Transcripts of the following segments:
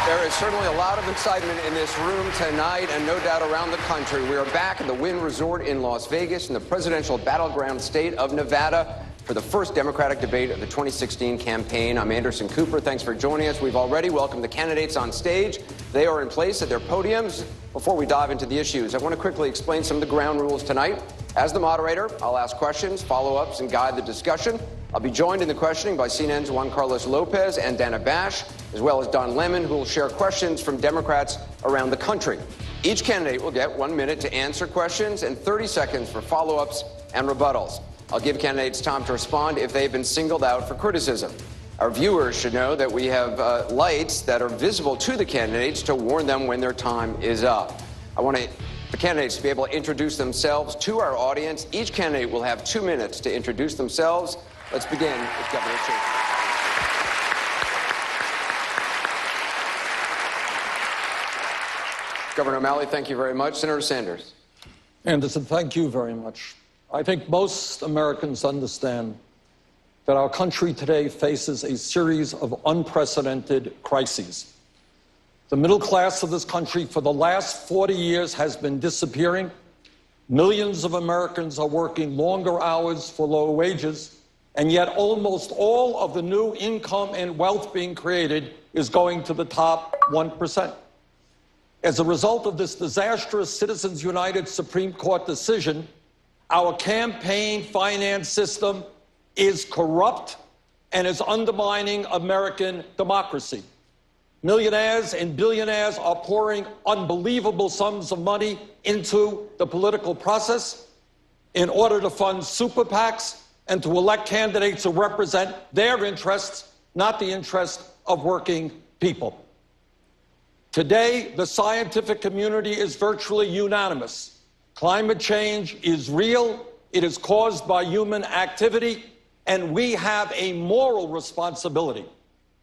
There is certainly a lot of excitement in this room tonight, and no doubt around the country. We are back at the Wynn Resort in Las Vegas in the presidential battleground state of Nevada for the first Democratic debate of the 2016 campaign. I'm Anderson Cooper. Thanks for joining us. We've already welcomed the candidates on stage. They are in place at their podiums. Before we dive into the issues, I want to quickly explain some of the ground rules tonight. As the moderator, I'll ask questions, follow-ups, and guide the discussion. I'll be joined in the questioning by CNN's Juan Carlos Lopez and Dana Bash, as well as Don Lemon, who will share questions from Democrats around the country. Each candidate will get 1 minute to answer questions and 30 seconds for follow-ups and rebuttals. I'll give candidates time to respond if they've been singled out for criticism. Our viewers should know that we have lights that are visible to the candidates to warn them when their time is up. I want the candidates to be able to introduce themselves to our audience. Each candidate will have 2 minutes to introduce themselves. Let's begin with Governor Cheney. Governor O'Malley, thank you very much. Senator Sanders. Anderson, thank you very much. I think most Americans understand that our country today faces a series of unprecedented crises. The middle class of this country for the last 40 years has been disappearing. Millions of Americans are working longer hours for lower wages, and yet almost all of the new income and wealth being created is going to the top 1%. As a result of this disastrous Citizens United Supreme Court decision, our campaign finance system is corrupt and is undermining American democracy. Millionaires and billionaires are pouring unbelievable sums of money into the political process in order to fund super PACs and to elect candidates who represent their interests, not the interests of working people. Today, the scientific community is virtually unanimous. Climate change is real, it is caused by human activity, and we have a moral responsibility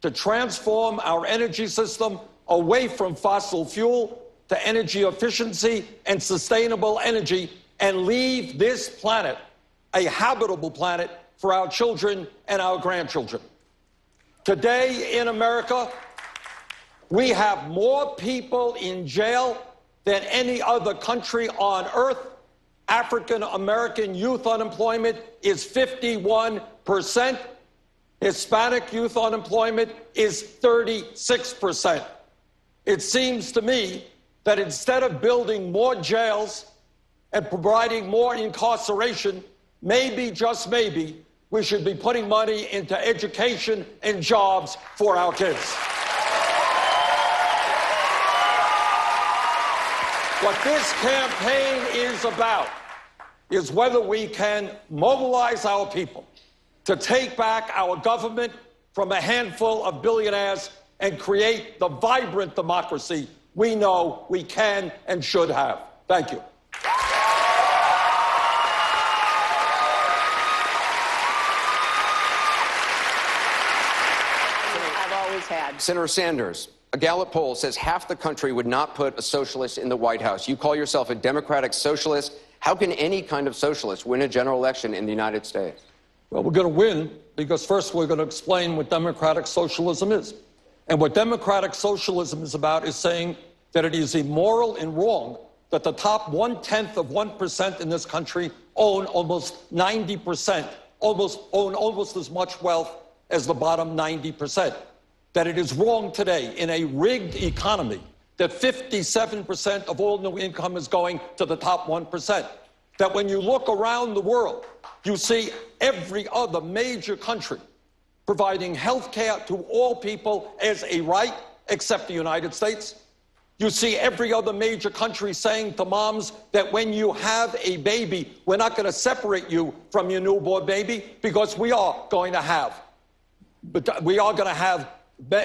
to transform our energy system away from fossil fuel to energy efficiency and sustainable energy and leave this planet a habitable planet for our children and our grandchildren. Today in America, we have more people in jail than any other country on earth. African American youth unemployment is 51%. Hispanic youth unemployment is 36%. It seems to me that instead of building more jails and providing more incarceration, maybe, just maybe, we should be putting money into education and jobs for our kids. What this campaign is about is whether we can mobilize our people to take back our government from a handful of billionaires and create the vibrant democracy we know we can and should have. Thank you. I've always had. Senator Sanders, a Gallup poll says half the country would not put a socialist in the White House. You call yourself a democratic socialist. How can any kind of socialist win a general election in the United States? Well, we're going to win because first we're going to explain what democratic socialism is. And what democratic socialism is about is saying that it is immoral and wrong that the top 1/10 of 1% in this country own almost 90%, own almost as much wealth as the bottom 90%. That it is wrong today in a rigged economy that 57% of all new income is going to the top 1%. That when you look around the world, you see every other major country providing health care to all people as a right, except the United States. You see every other major country saying to moms that when you have a baby, we're not going to separate you from your newborn baby because we are going to have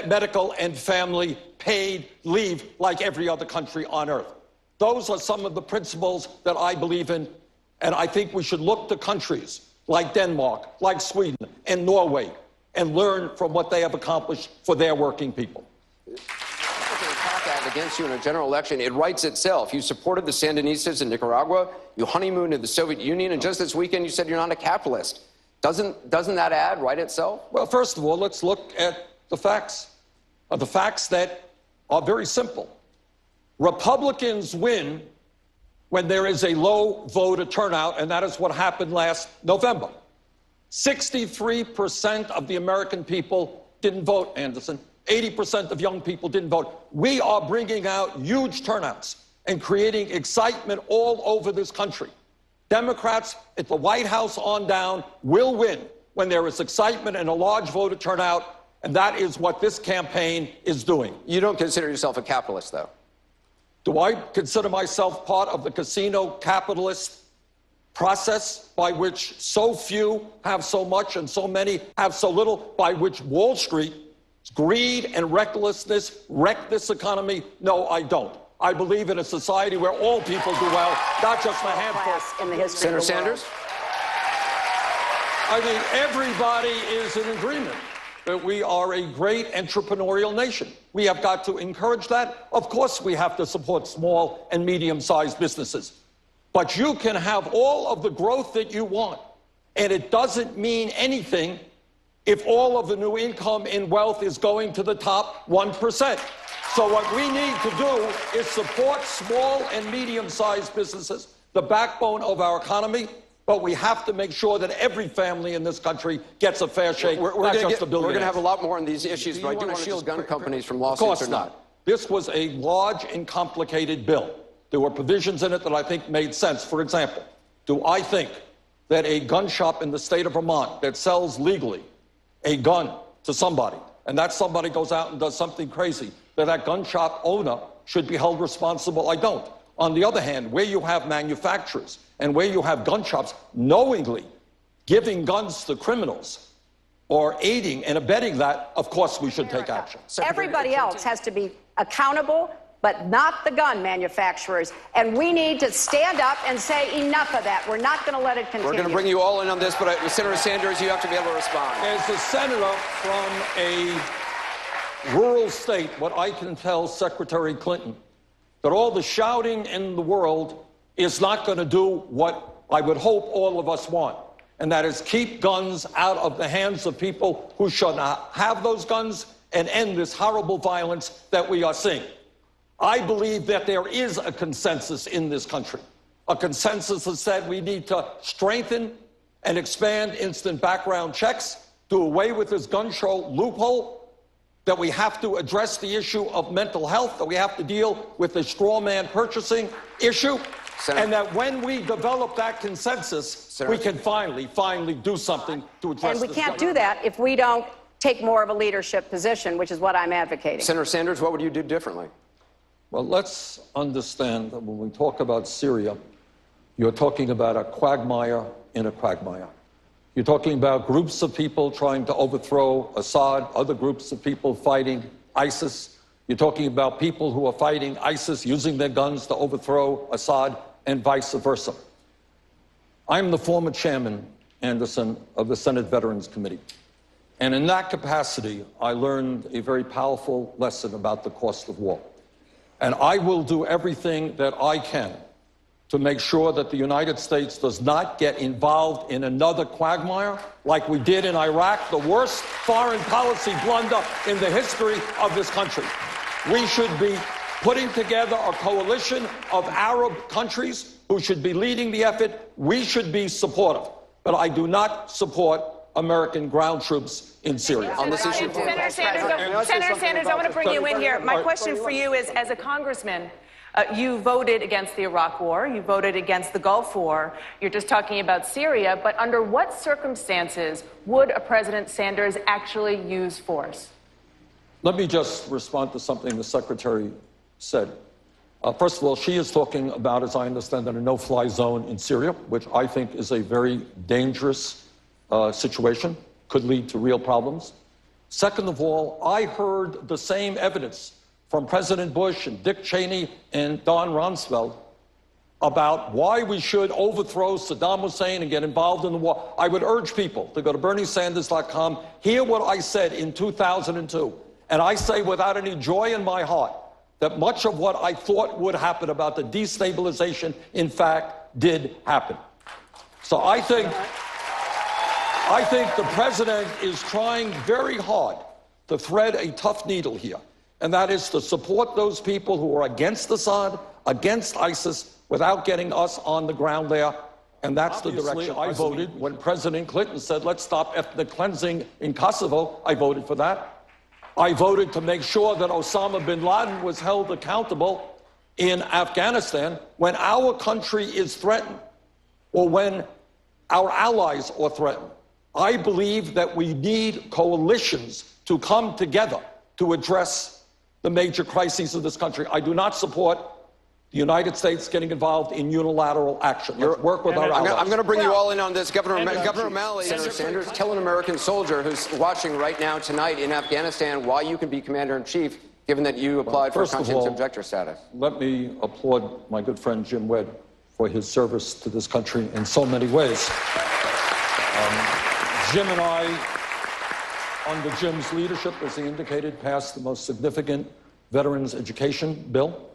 medical and family paid leave like every other country on earth. Those are some of the principles that I believe in, and I think we should look to countries like Denmark, like Sweden, and Norway, and learn from what they have accomplished for their working people. Against you in a general election, it writes itself. You supported the Sandinistas in Nicaragua, you honeymooned in the Soviet Union, and just this weekend you said you're not a capitalist. Doesn't that ad write itself? Well, first of all, let's look at the facts. The facts that are very simple. Republicans win when there is a low voter turnout, and that is what happened last November. 63% of the American people didn't vote, Anderson. 80% of young people didn't vote. We are bringing out huge turnouts and creating excitement all over this country. Democrats at the White House on down will win when there is excitement and a large voter turnout, and that is what this campaign is doing. You don't consider yourself a capitalist, though? Do I consider myself part of the casino capitalist process by which so few have so much and so many have so little, by which Wall Street, greed and recklessness wreck this economy? No, I don't. I believe in a society where all people do well, not just a handful. In the history Senator of the world. Sanders? I think everybody is in agreement that we are a great entrepreneurial nation. We have got to encourage that. Of course, we have to support small and medium-sized businesses. But you can have all of the growth that you want, and it doesn't mean anything if all of the new income and wealth is going to the top 1%. So what we need to do is support small and medium-sized businesses, the backbone of our economy, but we have to make sure that every family in this country gets a fair shake, We're not going just the billionaires. to have a lot more on these issues, but I do want to shield gun companies from lawsuits. Of course or not. This was a large and complicated bill. There were provisions in it that I think made sense. For example, do I think that a gun shop in the state of Vermont that sells legally a gun to somebody, and that somebody goes out and does something crazy, that gun shop owner should be held responsible? I don't. On the other hand, where you have manufacturers and where you have gun shops knowingly giving guns to criminals or aiding and abetting that, of course we should take action. Everybody else has to be accountable, but not the gun manufacturers. And we need to stand up and say enough of that. We're not going to let it continue. We're going to bring you all in on this, but Senator Sanders, you have to be able to respond. As a senator from a rural state, what I can tell Secretary Clinton, that all the shouting in the world is not going to do what I would hope all of us want, and that is keep guns out of the hands of people who should not have those guns and end this horrible violence that we are seeing. I believe that there is a consensus in this country, a consensus that said we need to strengthen and expand instant background checks, do away with this gun show loophole, that we have to address the issue of mental health, that we have to deal with the straw man purchasing issue, and that when we develop that consensus, we can finally do something to address this. And we can't do that if we don't take more of a leadership position, which is what I'm advocating. Senator Sanders, what would you do differently? Well, let's understand that when we talk about Syria, you're talking about a quagmire in a quagmire. You're talking about groups of people trying to overthrow Assad, other groups of people fighting ISIS. You're talking about people who are fighting ISIS using their guns to overthrow Assad, and vice versa. I'm the former chairman, Anderson, of the Senate Veterans Committee. And in that capacity, I learned a very powerful lesson about the cost of war. And I will do everything that I can to make sure that the United States does not get involved in another quagmire like we did in Iraq, the worst foreign policy blunder in the history of this country. We should be putting together a coalition of Arab countries who should be leading the effort. We should be supportive. But I do not support American ground troops in Syria. On this issue, Senator Sanders, I want to bring you in here. My question for you is, as a congressman, you voted against the Iraq War. You voted against the Gulf War. You're just talking about Syria. But under what circumstances would a President Sanders actually use force? Let me just respond to something the Secretary said. First of all, she is talking about, as I understand it, a no-fly zone in Syria, which I think is a very dangerous situation, could lead to real problems. Second of all, I heard the same evidence from President Bush and Dick Cheney and Don Rumsfeld about why we should overthrow Saddam Hussein and get involved in the war. I would urge people to go to BernieSanders.com, hear what I said in 2002. And I say without any joy in my heart that much of what I thought would happen about the destabilization, in fact, did happen. So I think the president is trying very hard to thread a tough needle here. and that is to support those people who are against Assad, against ISIS, without getting us on the ground there. And that's the direction I voted when President Clinton said, let's stop ethnic cleansing in Kosovo. I voted for that. I voted to make sure that Osama bin Laden was held accountable in Afghanistan when our country is threatened or when our allies are threatened. I believe that we need coalitions to come together to address the major crises of this country. I do not support the United States getting involved in unilateral action. Let's work with our allies. I'm going to bring you all in on this. Governor O'Malley, Senator Sanders, tell an American soldier who's watching right now tonight in Afghanistan why you can be commander-in-chief, given that you applied for conscience objector status. Let me applaud my good friend Jim Webb for his service to this country in so many ways. Jim and I, under Jim's leadership, as he indicated, passed the most significant veterans education bill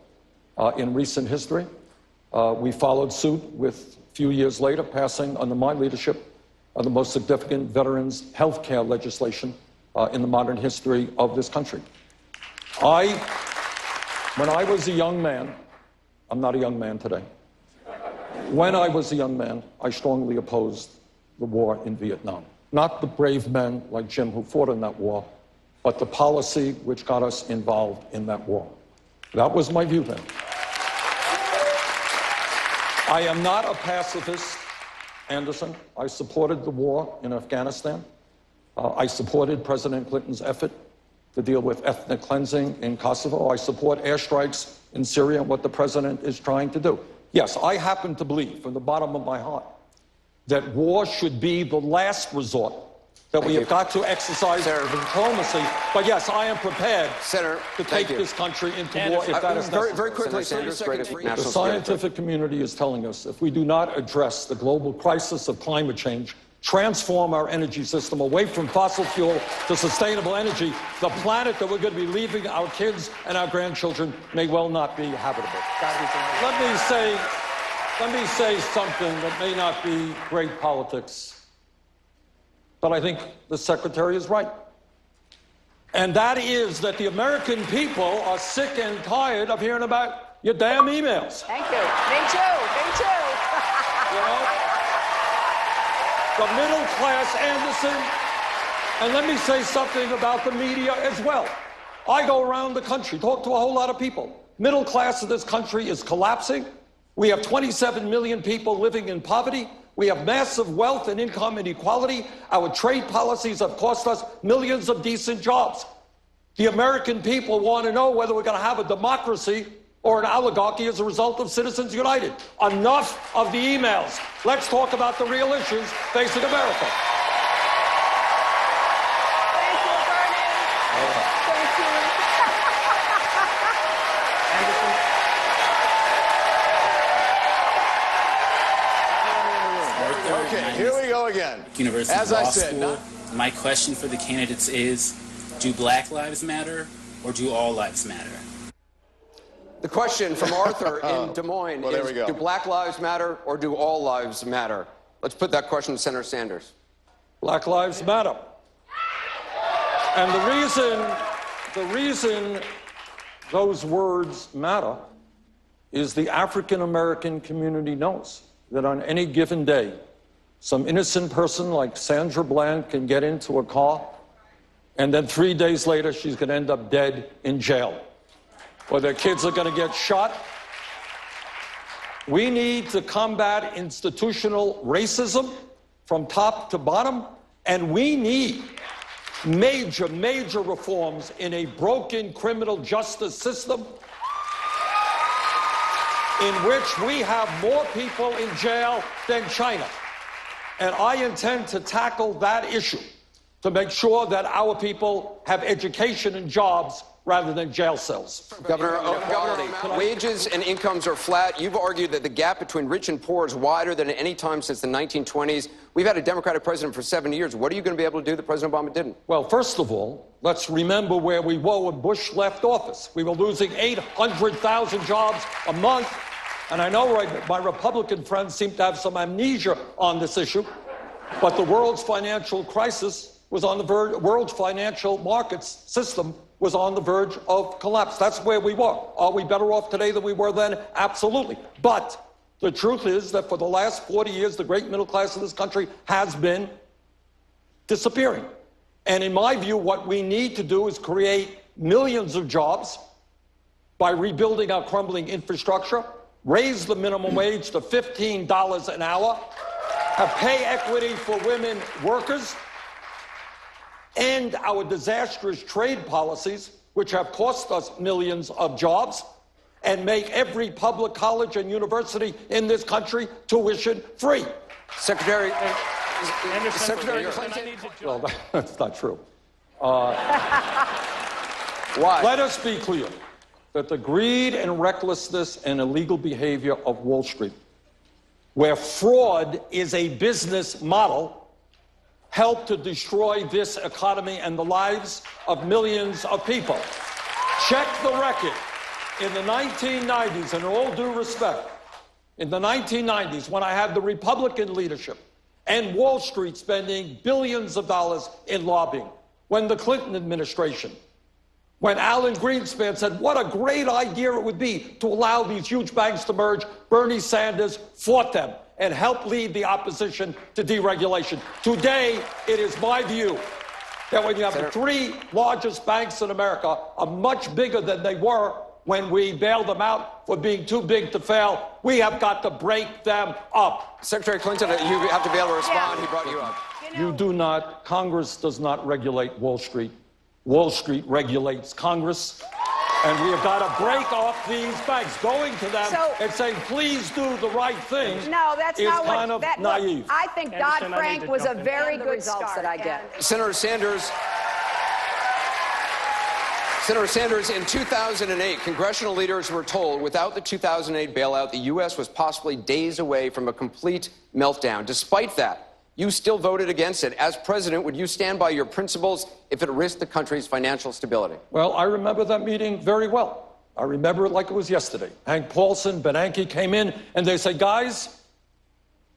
in recent history. We followed suit with, a few years later, passing, under my leadership, the most significant veterans health care legislation in the modern history of this country. When I was a young man, I'm not a young man today. When I was a young man, I strongly opposed the war in Vietnam. Not the brave men like Jim who fought in that war, but the policy which got us involved in that war. That was my view then. I am not a pacifist, Anderson. I supported the war in Afghanistan. I supported President Clinton's effort to deal with ethnic cleansing in Kosovo. I support airstrikes in Syria and what the president is trying to do. Yes, I happen to believe from the bottom of my heart that war should be the last resort, that we have got to exercise diplomacy. But yes, I am prepared to take this country into war if that is necessary. Very quickly, the scientific community is telling us if we do not address the global crisis of climate change, transform our energy system away from fossil fuel to sustainable energy, the planet that we're going to be leaving our kids and our grandchildren may well not be habitable. Let me say something that may not be great politics, but I think the Secretary is right. And that is that the American people are sick and tired of hearing about your damn emails. Thank you. Me too. Me too. You know? The middle class, Anderson, and let me say something about the media as well. I go around the country, talk to a whole lot of people. Middle class of this country is collapsing. We have 27 million people living in poverty. We have massive wealth and income inequality. Our trade policies have cost us millions of decent jobs. The American people want to know whether we're going to have a democracy or an oligarchy as a result of Citizens United. Enough of the emails. Let's talk about the real issues facing America. Thank you, Vernon. Thank you. Okay, here we go again. University As Law I said, School. My question for the candidates is, do Black lives matter or do all lives matter? The question from Arthur in Des Moines is, do Black lives matter or do all lives matter? Let's put that question to Senator Sanders. Black lives matter. And the reason those words matter is the African American community knows that on any given day, some innocent person like Sandra Bland can get into a car, and then 3 days later, she's going to end up dead in jail, or their kids are going to get shot. We need to combat institutional racism from top to bottom, and we need major, major reforms in a broken criminal justice system in which we have more people in jail than China. And I intend to tackle that issue to make sure that our people have education and jobs rather than jail cells. Governor, wages and incomes are flat. You've argued that the gap between rich and poor is wider than at any time since the 1920s. We've had a Democratic president for 7 years. What are you going to be able to do that President Obama didn't? Well, first of all, let's remember where we were when Bush left office. We were losing 800,000 jobs a month. And I know my Republican friends seem to have some amnesia on this issue, but the world's financial crisis was on the verge, world's financial markets system was on the verge of collapse. That's where we were. Are we better off today than we were then? Absolutely. But the truth is that for the last 40 years, the great middle class of this country has been disappearing. And in my view, what we need to do is create millions of jobs by rebuilding our crumbling infrastructure, raise the minimum wage to $15 an hour, have pay equity for women workers, end our disastrous trade policies, which have cost us millions of jobs, and make every public college and university in this country tuition free. Secretary Clinton. Well, that's not true. Why? Let us be clear that the greed and recklessness and illegal behavior of Wall Street, where fraud is a business model, helped to destroy this economy and the lives of millions of people. Check the record. In the 1990s, and in all due respect, in the 1990s, when I had the Republican leadership and Wall Street spending billions of dollars in lobbying, when the Clinton administration, when Alan Greenspan said what a great idea it would be to allow these huge banks to merge, Bernie Sanders fought them and helped lead the opposition to deregulation. Today, it is my view that when you have the three largest banks in America are much bigger than they were when we bailed them out for being too big to fail, we have got to break them up. Secretary Clinton, you have to be able to respond. He brought you up. You do not, Congress does not regulate Wall Street. Wall Street regulates Congress. And we have got to break off these banks. Going to them and saying, please do the right thing. No, that's is not kind what, of naive. Look, I think Dodd-Frank was a very good start that I get. Senator Sanders, in 2008, congressional leaders were told without the 2008 bailout, the U.S. was possibly days away from a complete meltdown. Despite that, you still voted against it. As president, would you stand by your principles if it risked the country's financial stability? Well, I remember that meeting very well. I remember it like it was yesterday. Hank Paulson, Bernanke came in, and they said, guys,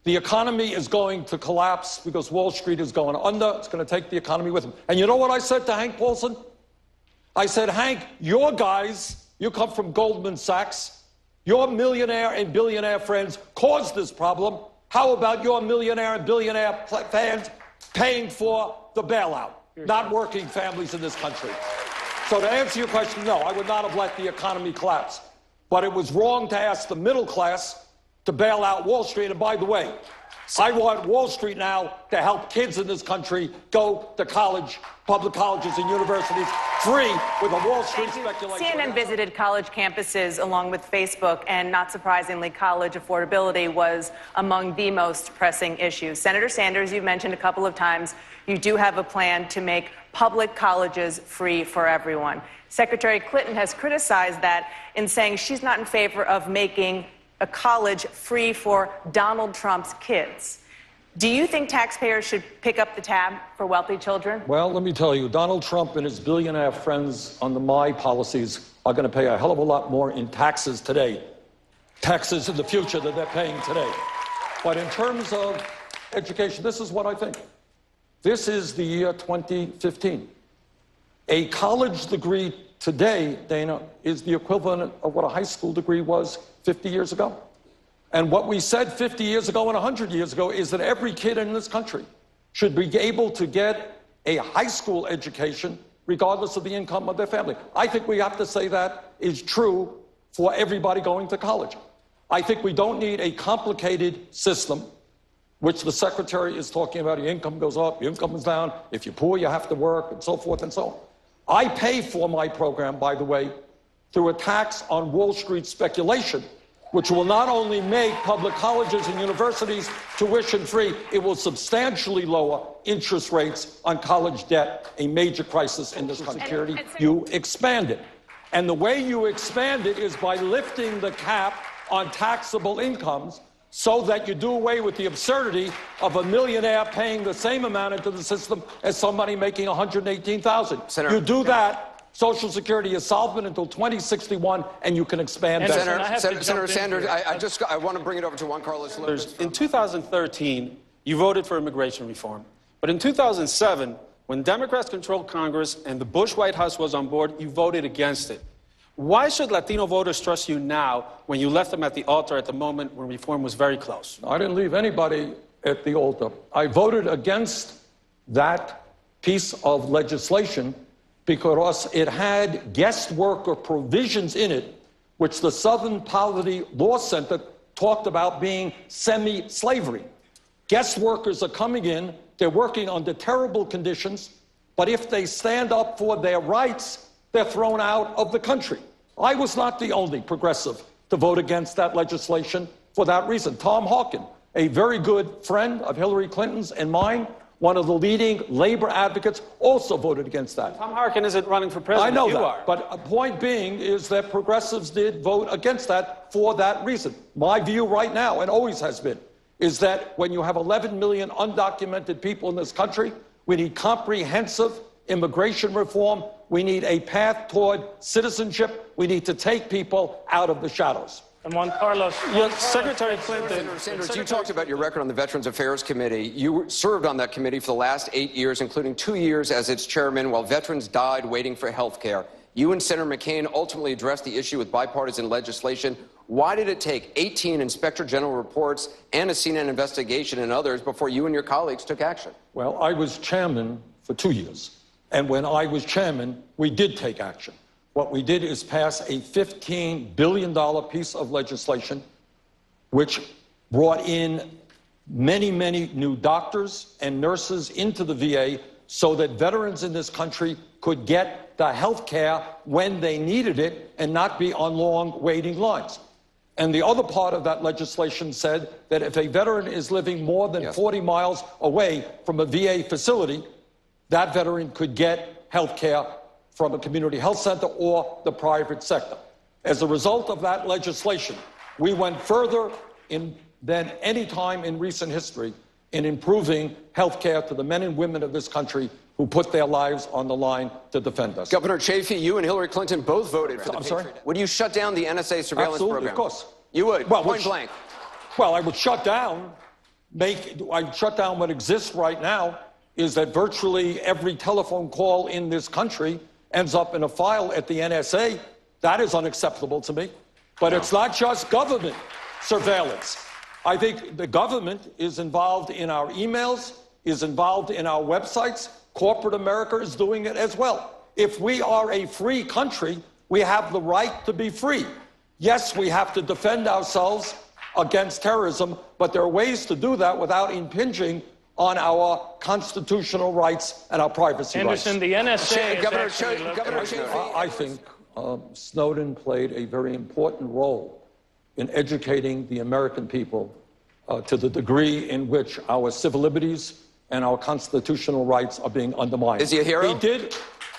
the economy is going to collapse because Wall Street is going under. It's going to take the economy with them. And you know what I said to Hank Paulson? I said, Hank, your guys, you come from Goldman Sachs, your millionaire and billionaire friends caused this problem. How about your millionaire and billionaire fans paying for the bailout? Not working families in this country. So to answer your question, no, I would not have let the economy collapse. But it was wrong to ask the middle class to bail out Wall Street. And by the way, I want Wall Street now to help kids in this country go to college, public colleges and universities, free with a Wall Street speculation. CNN visited college campuses along with Facebook, and not surprisingly, college affordability was among the most pressing issues. Senator Sanders, you've mentioned a couple of times, you do have a plan to make public colleges free for everyone. Secretary Clinton has criticized that in saying she's not in favor of making a college free for Donald Trump's kids. Do you think taxpayers should pick up the tab for wealthy children? Well, let me tell you, Donald Trump and his billionaire friends under my policies are going to pay a hell of a lot more in taxes today, taxes in the future than they're paying today. But in terms of education, this is what I think. This is the year 2015. A college degree today, Dana, is the equivalent of what a high school degree was 50 years ago. And what we said 50 years ago and 100 years ago is that every kid in this country should be able to get a high school education regardless of the income of their family. I think we have to say that is true for everybody going to college. I think we don't need a complicated system, which the secretary is talking about. Your income goes up, your income is down. If you're poor, you have to work, and so forth and so on. I pay for my program, by the way, through a tax on Wall Street speculation, which will not only make public colleges and universities tuition-free, it will substantially lower interest rates on college debt, a major crisis in this country. You expand it. And the way you expand it is by lifting the cap on taxable incomes so that you do away with the absurdity of a millionaire paying the same amount into the system as somebody making $118,000. You do that, Social Security is solvent until 2061, and you can expand that. Senator Sanders, I want to bring it over to Juan Carlos Lopez. In 2013, you voted for immigration reform. But in 2007, When Democrats controlled Congress and the Bush White House was on board, you voted against it. Why should Latino voters trust you now when you left them at the altar at the moment when reform was very close? I didn't leave anybody at the altar. I voted against that piece of legislation because it had guest worker provisions in it, which the Southern Poverty Law Center talked about being semi-slavery. Guest workers are coming in, they're working under terrible conditions, but if they stand up for their rights, they're thrown out of the country. I was not the only progressive to vote against that legislation for that reason. Tom Harkin, a very good friend of Hillary Clinton's and mine, one of the leading labor advocates, also voted against that. Tom Harkin isn't running for president. I know you that, are. but a point being is that progressives did vote against that for that reason. My view right now, and always has been, is that when you have 11 million undocumented people in this country, we need comprehensive immigration reform. We need a path toward citizenship. We need to take people out of the shadows. And Juan Carlos. Secretary Clinton. Sanders, you talked about your record on the Veterans Affairs Committee. You served on that committee for the last 8 years, including 2 years as its chairman, while veterans died waiting for health care. You and Senator McCain ultimately addressed the issue with bipartisan legislation. Why did it take 18 Inspector General reports and a CNN investigation and others before you and your colleagues took action? Well, I was chairman for 2 years. And when I was chairman, we did take action. What we did is pass a $15 billion piece of legislation, which brought in many, many new doctors and nurses into the VA so that veterans in this country could get the health care when they needed it and not be on long waiting lines. And the other part of that legislation said that if a veteran is living more than 40 miles away from a VA facility, that veteran could get health care from a community health center or the private sector. As a result of that legislation, we went further than any time in recent history in improving health care to the men and women of this country who put their lives on the line to defend us. Governor Chafee, you and Hillary Clinton both voted for the Patriot Act. Would you shut down the NSA surveillance program? Absolutely, of course. You would, well, point blank. Well, I would shut down, I'd shut down what exists right now is that virtually every telephone call in this country ends up in a file at the NSA. That is unacceptable to me. But it's not just government surveillance. I think the government is involved in our emails, is involved in our websites. Corporate America is doing it as well. If we are a free country, we have the right to be free. Yes, we have to defend ourselves against terrorism, but there are ways to do that without impinging on our constitutional rights and our privacy Anderson, rights. the NSA Governor Chafee, I think Snowden played a very important role in educating the American people to the degree in which our civil liberties and our constitutional rights are being undermined. Is he a hero?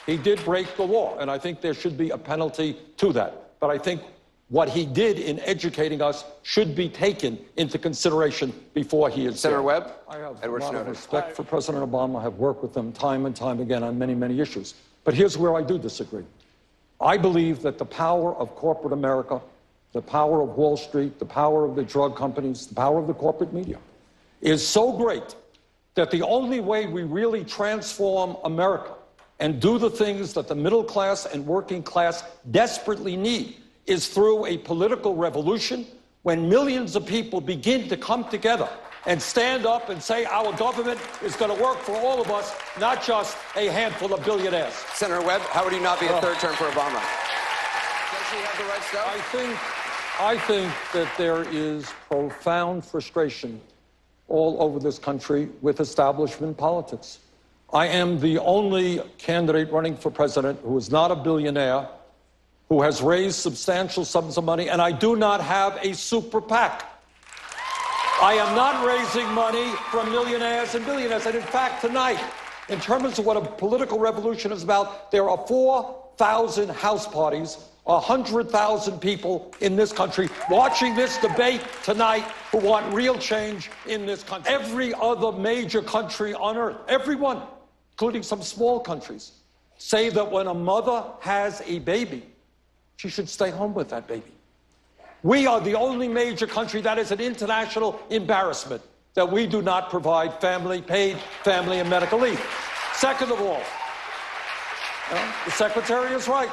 He did break the law, and I think there should be a penalty to that. But I think what he did in educating us should be taken into consideration before he is Senator dead. Webb? I have Edward a lot of Snowden. respect for President Obama. I have worked with him time and time again on many, many issues. But here's where I do disagree. I believe that the power of corporate America, the power of Wall Street, the power of the drug companies, the power of the corporate media is so great that the only way we really transform America and do the things that the middle class and working class desperately need is through a political revolution when millions of people begin to come together and stand up and say our government is going to work for all of us, not just a handful of billionaires. Senator Webb, how would he not be a third term for Obama? Does he have the right stuff? I think that there is profound frustration all over this country with establishment politics. I am the only candidate running for president who is not a billionaire, who has raised substantial sums of money, and I do not have a super PAC. I am not raising money from millionaires and billionaires. And in fact, tonight, in terms of what a political revolution is about, there are 4,000 house parties, 100,000 people in this country watching this debate tonight who want real change in this country. Every other major country on earth, everyone, including some small countries, say that when a mother has a baby, she should stay home with that baby. We are the only major country that is an international embarrassment that we do not provide paid family and medical leave. Second of all, the Secretary is right.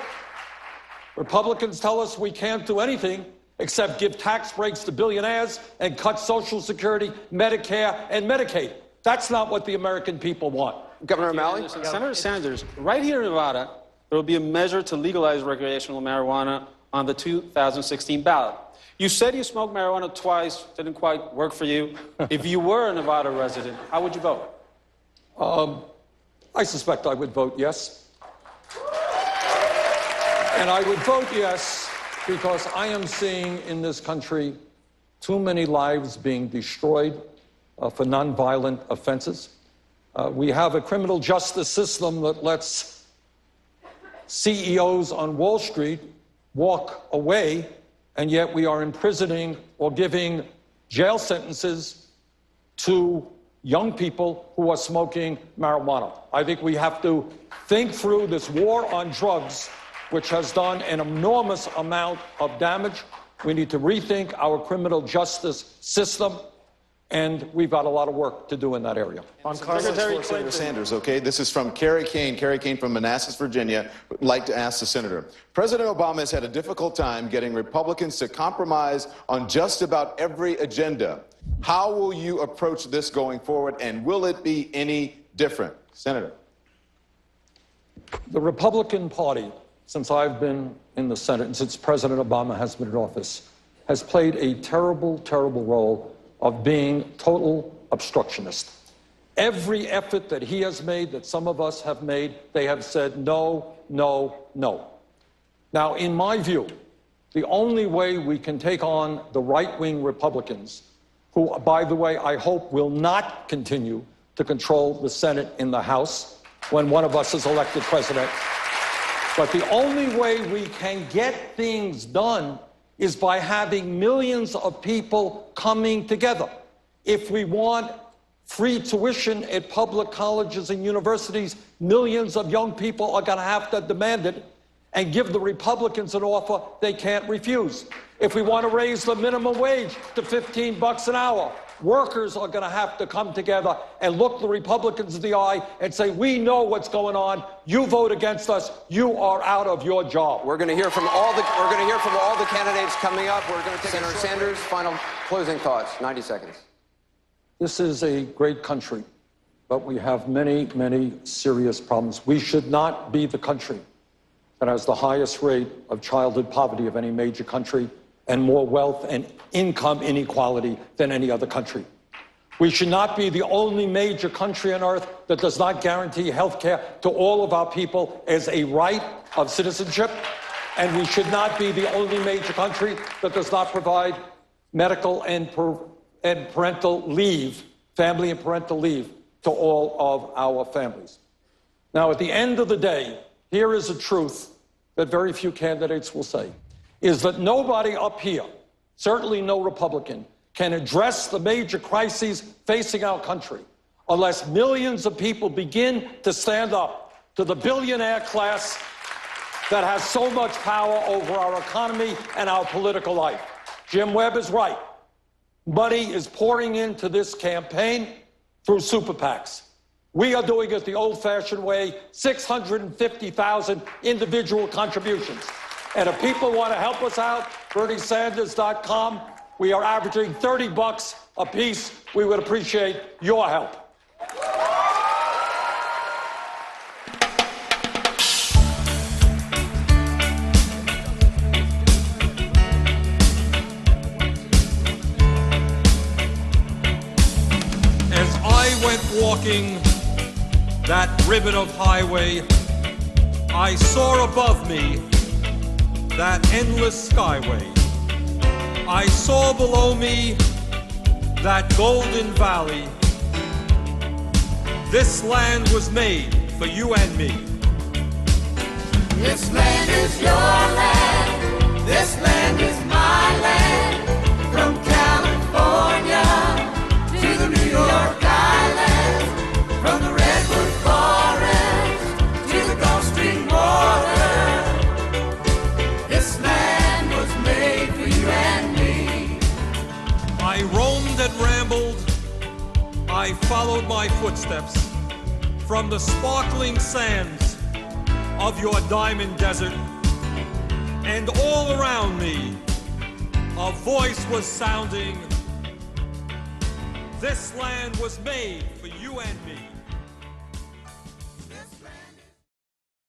Republicans tell us we can't do anything except give tax breaks to billionaires and cut Social Security, Medicare, and Medicaid. That's not what the American people want. Governor O'Malley? Senator Sanders, right here in Nevada, there will be a measure to legalize recreational marijuana on the 2016 ballot. You said you smoked marijuana twice, didn't quite work for you. If you were a Nevada resident, how would you vote? I suspect I would vote yes. And I would vote yes because I am seeing in this country too many lives being destroyed for nonviolent offenses. We have a criminal justice system that lets CEOs on Wall Street walk away, and yet we are imprisoning or giving jail sentences to young people who are smoking marijuana. I think we have to think through this war on drugs, which has done an enormous amount of damage. We need to rethink our criminal justice system, and we've got a lot of work to do in that area. On comments for Senator Sanders, okay? This is from Carrie Kane. Carrie Kane from Manassas, Virginia, would like to ask the senator. President Obama has had a difficult time getting Republicans to compromise on just about every agenda. How will you approach this going forward, and will it be any different? Senator. The Republican Party, since I've been in the Senate and since President Obama has been in office, has played a terrible, terrible role of being total obstructionist. Every effort that he has made, that some of us have made, they have said no, no, no. Now, in my view, the only way we can take on the right-wing Republicans, who, by the way, I hope will not continue to control the Senate and the House when one of us is elected president, but the only way we can get things done is by having millions of people coming together. If we want free tuition at public colleges and universities, millions of young people are going to have to demand it and give the Republicans an offer they can't refuse. If we want to raise the minimum wage to $15 an hour, workers are going to have to come together and look the Republicans in the eye and say, we know what's going on. You vote against us. You are out of your job. We're going to hear from all the candidates coming up. We're going to take Senator Sanders' final closing thoughts. 90 seconds. This is a great country, but we have many, many serious problems. We should not be the country that has the highest rate of childhood poverty of any major country and more wealth and income inequality than any other country. We should not be the only major country on earth that does not guarantee health care to all of our people as a right of citizenship. And we should not be the only major country that does not provide medical and parental leave, family and parental leave, to all of our families. Now, at the end of the day, here is a truth that very few candidates will say, is that nobody up here, certainly no Republican, can address the major crises facing our country unless millions of people begin to stand up to the billionaire class that has so much power over our economy and our political life. Jim Webb is right. Money is pouring into this campaign through super PACs. We are doing it the old-fashioned way, 650,000 individual contributions. And if people want to help us out, BernieSanders.com, we are averaging $30 a piece. We would appreciate your help. As I went walking that ribbon of highway, I saw above me that endless skyway. I saw below me that golden valley. This land was made for you and me. This land is your land. This land is my land. From California to the New York Islands. From the Redwood Forest to the Gulf Stream water. This land was made for you and me. I roamed and rambled. I followed my footsteps from the sparkling sands of your diamond desert, and all around me a voice was sounding, this land was made for you and me.